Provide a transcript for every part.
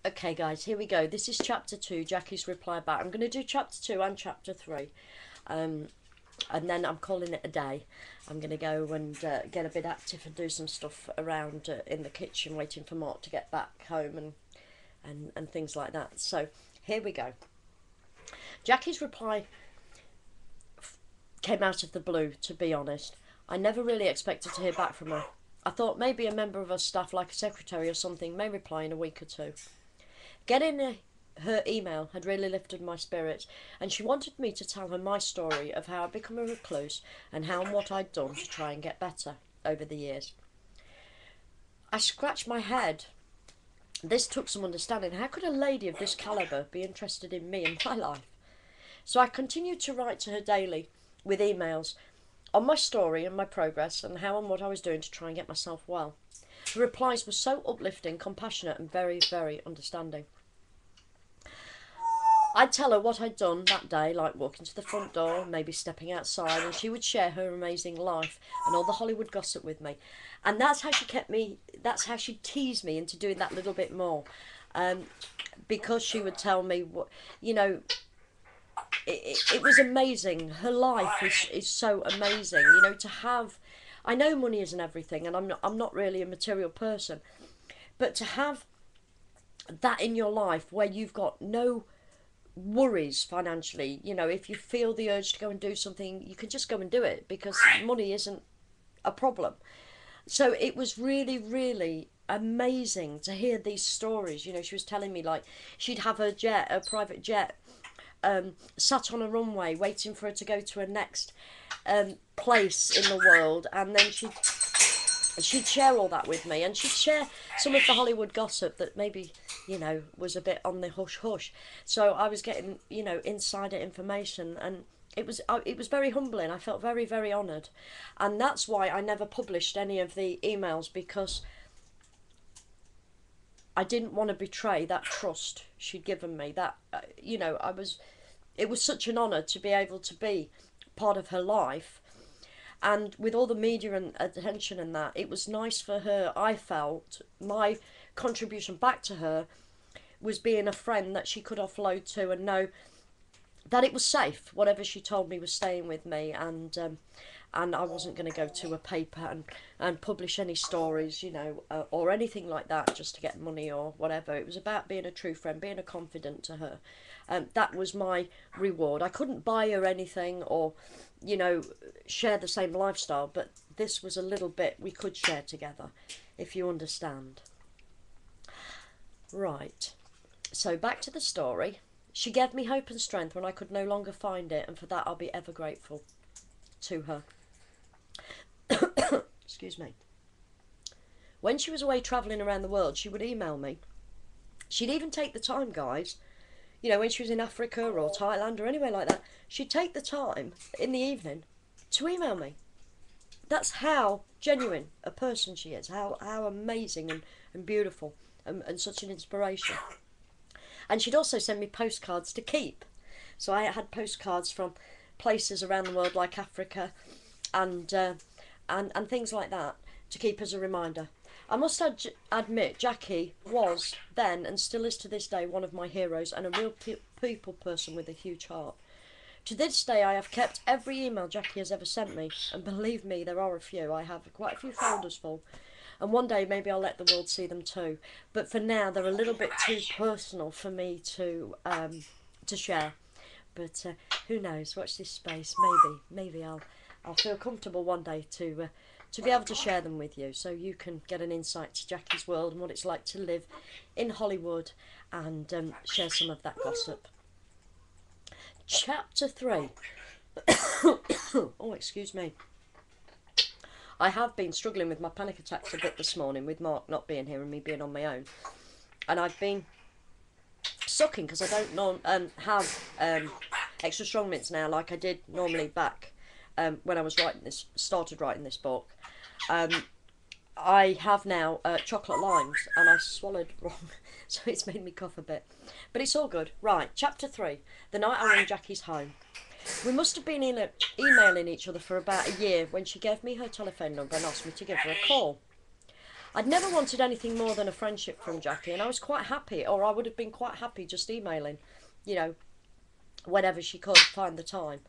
Okay, guys, here we go. This is chapter 2, Jackie's reply back. I'm going to do chapter 2 and chapter 3. And then I'm calling it a day. I'm going to go and get a bit active and do some stuff around in the kitchen, waiting for Mark to get back home and things like that. So, here we go. Jackie's reply came out of the blue, to be honest. I never really expected to hear back from her. I thought maybe a member of her staff, like a secretary or something, may reply in a week or two. Getting her email had really lifted my spirits, and she wanted me to tell her my story of how I'd become a recluse and how and what I'd done to try and get better over the years. I scratched my head. This took some understanding. How could a lady of this calibre be interested in me and my life? So I continued to write to her daily with emails on my story and my progress and how and what I was doing to try and get myself well. The replies were so uplifting, compassionate and very, very understanding. I'd tell her what I'd done that day, like walking to the front door, maybe stepping outside, and she would share her amazing life and all the Hollywood gossip with me. And that's how she kept me, that's how she teased me into doing that little bit more. Because she would tell me, what, you know, it was amazing. Her life is so amazing, you know, to have, I know money isn't everything, and I'm not really a material person, but to have that in your life where you've got no worries financially, you know, if you feel the urge to go and do something, you can just go and do it because money isn't a problem. So it was really, really amazing to hear these stories. You know, she was telling me, like, she'd have her jet, her private jet, sat on a runway waiting for her to go to her next place in the world, and then she'd share all that with me, and she'd share some of the Hollywood gossip that maybe, you know, was a bit on the hush hush. So I was getting, you know, insider information, and it was very humbling. I felt very, very honoured, and that's why I never published any of the emails, because I didn't want to betray that trust she'd given me. That you know, it was such an honour to be able to be part of her life. And with all the media and attention and that, it was nice for her. I felt my contribution back to her was being a friend that she could offload to and know that it was safe. Whatever she told me was staying with me, and I wasn't going to go to a paper and publish any stories, you know, or anything like that just to get money or whatever. It was about being a true friend, being a confidant to her. That was my reward. I couldn't buy her anything or, you know, share the same lifestyle, but this was a little bit we could share together, if you understand. Right, so back to the story. She gave me hope and strength when I could no longer find it, and for that I'll be ever grateful to her. Excuse me. When she was away travelling around the world, she would email me. She'd even take the time, guys, you know, when she was in Africa or Thailand or anywhere like that, she'd take the time in the evening to email me. That's how genuine a person she is, how amazing and beautiful and such an inspiration. And she'd also send me postcards to keep. So I had postcards from places around the world like Africa and things like that to keep as a reminder. I must admit, Jackie was then and still is to this day one of my heroes and a real people person with a huge heart. To this day I have kept every email Jackie has ever sent me, and believe me, there are a few. I have quite a few folders full, and one day maybe I'll let the world see them too. But for now they're a little bit too personal for me to share. But who knows? Watch this space. Maybe I'll feel comfortable one day to be able to share them with you, so you can get an insight to Jackie's world and what it's like to live in Hollywood, and share some of that gossip. Chapter 3. Oh, excuse me. I have been struggling with my panic attacks a bit this morning, with Mark not being here and me being on my own. And I've been sucking because I don't have extra strong mints now like I did normally back when I was started writing this book. I have now chocolate limes, and I swallowed wrong, so it's made me cough a bit. But it's all good. Right, chapter 3. The night I rang Jackie's home. We must have been emailing each other for about a year when she gave me her telephone number and asked me to give her a call. I'd never wanted anything more than a friendship from Jackie, and I was quite happy, or I would have been quite happy just emailing, you know, whenever she could find the time.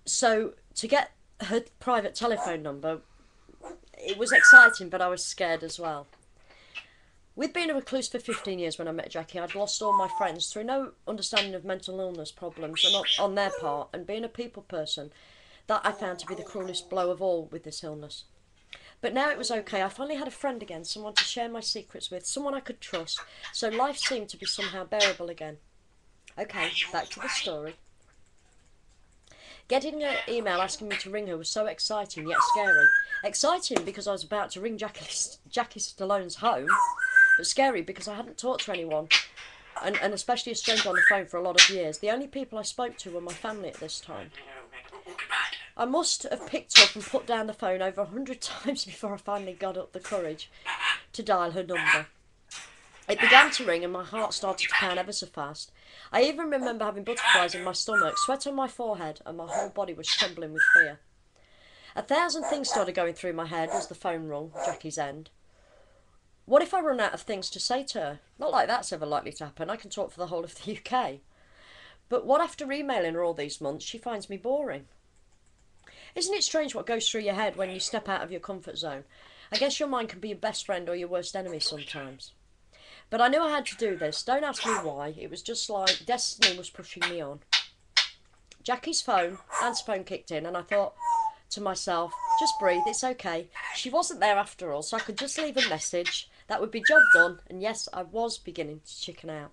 So to get her private telephone number, it was exciting, but I was scared as well. With being a recluse for 15 years when I met Jackie, I'd lost all my friends through no understanding of mental illness problems and on their part, and being a people person, that I found to be the cruelest blow of all with this illness. But now it was okay. I finally had a friend again, someone to share my secrets with, someone I could trust, so life seemed to be somehow bearable again. Okay, back to the story. Getting an email asking me to ring her was so exciting yet scary. Exciting because I was about to ring Jackie Stallone's home, but scary because I hadn't talked to anyone, and especially a stranger on the phone, for a lot of years. The only people I spoke to were my family at this time. I must have picked up and put down the phone over 100 times before I finally got up the courage to dial her number. It began to ring and my heart started to pound ever so fast. I even remember having butterflies in my stomach, sweat on my forehead, and my whole body was trembling with fear. 1,000 things started going through my head as the phone rung, Jackie's end. What if I run out of things to say to her? Not like that's ever likely to happen. I can talk for the whole of the UK. But what after emailing her all these months, she finds me boring? Isn't it strange what goes through your head when you step out of your comfort zone? I guess your mind can be your best friend or your worst enemy sometimes. But I knew I had to do this. Don't ask me why. It was just like destiny was pushing me on. Jackie's answer phone kicked in, and I thought to myself, just breathe, it's okay. She wasn't there after all, so I could just leave a message. That would be job done, and yes, I was beginning to chicken out.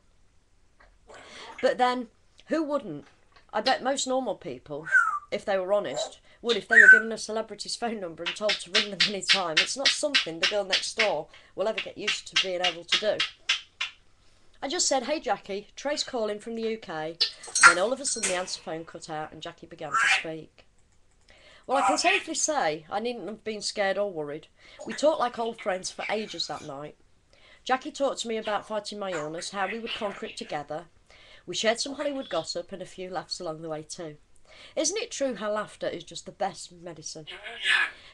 But then, who wouldn't? I bet most normal people, if they were honest, would if they were given a celebrity's phone number and told to ring them any time. It's not something the girl next door will ever get used to being able to do. I just said, hey Jackie, Trace calling from the UK, and then all of a sudden the answer phone cut out and Jackie began to speak. Well, I can safely say I needn't have been scared or worried. We talked like old friends for ages that night. Jackie talked to me about fighting my illness, how we would conquer it together. We shared some Hollywood gossip and a few laughs along the way too. Isn't it true how laughter is just the best medicine?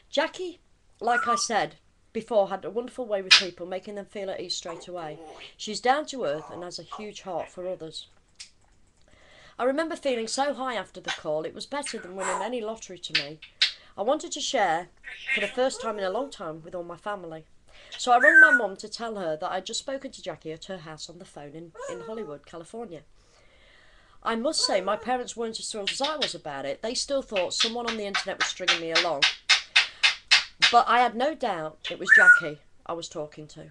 Jackie, like I said before, had a wonderful way with people, making them feel at ease straight away. She's down to earth and has a huge heart for others. I remember feeling so high after the call, it was better than winning any lottery to me. I wanted to share, for the first time in a long time, with all my family. So I rang my mum to tell her that I'd just spoken to Jackie at her house on the phone in Hollywood, California. I must say my parents weren't as thrilled as I was about it. They still thought someone on the internet was stringing me along. But I had no doubt it was Jackie I was talking to.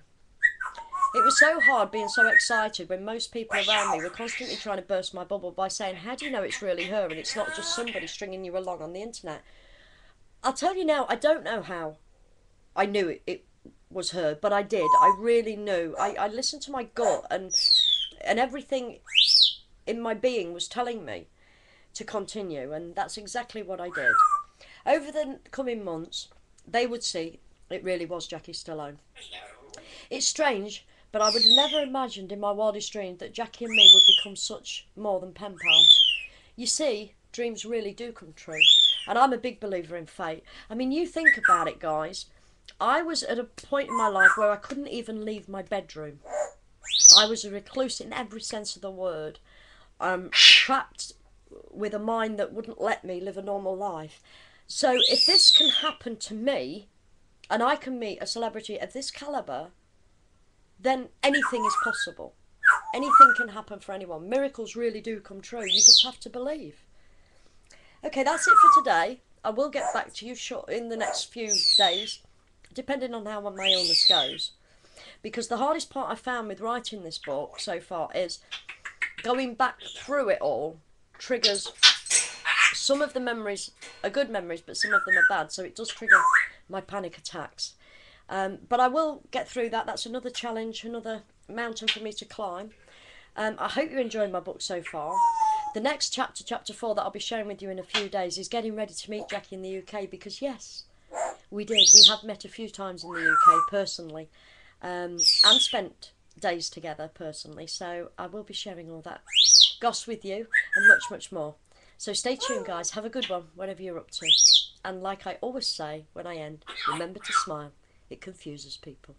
It was so hard being so excited when most people around me were constantly trying to burst my bubble by saying, how do you know it's really her and it's not just somebody stringing you along on the internet? I'll tell you now, I don't know how I knew it was her, but I did. I really knew. I listened to my gut and everything in my being was telling me to continue, and that's exactly what I did. Over the coming months, they would see it really was Jackie Stallone. It's strange, but I would have never imagined in my wildest dreams that Jackie and me would become such more than pen pals. You see, dreams really do come true, and I'm a big believer in fate. I mean, you think about it, guys. I was at a point in my life where I couldn't even leave my bedroom. I was a recluse in every sense of the word. Trapped with a mind that wouldn't let me live a normal life. So if this can happen to me, and I can meet a celebrity of this calibre, then anything is possible. Anything can happen for anyone. Miracles really do come true. You just have to believe. Okay, that's it for today. I will get back to you in the next few days, depending on how my illness goes. Because the hardest part I found with writing this book so far is going back through it all triggers. Some of the memories are good memories, but some of them are bad, so it does trigger my panic attacks. But I will get through that. That's another challenge, another mountain for me to climb. I hope you're enjoying my book so far. The next chapter, chapter 4, that I'll be sharing with you in a few days is getting ready to meet Jackie in the UK, because yes, we did. We have met a few times in the UK personally, and spent days together personally. So I will be sharing all that goss with you and much, much more. So stay tuned, guys. Have a good one, whatever you're up to. And like I always say when I end, remember to smile. It confuses people.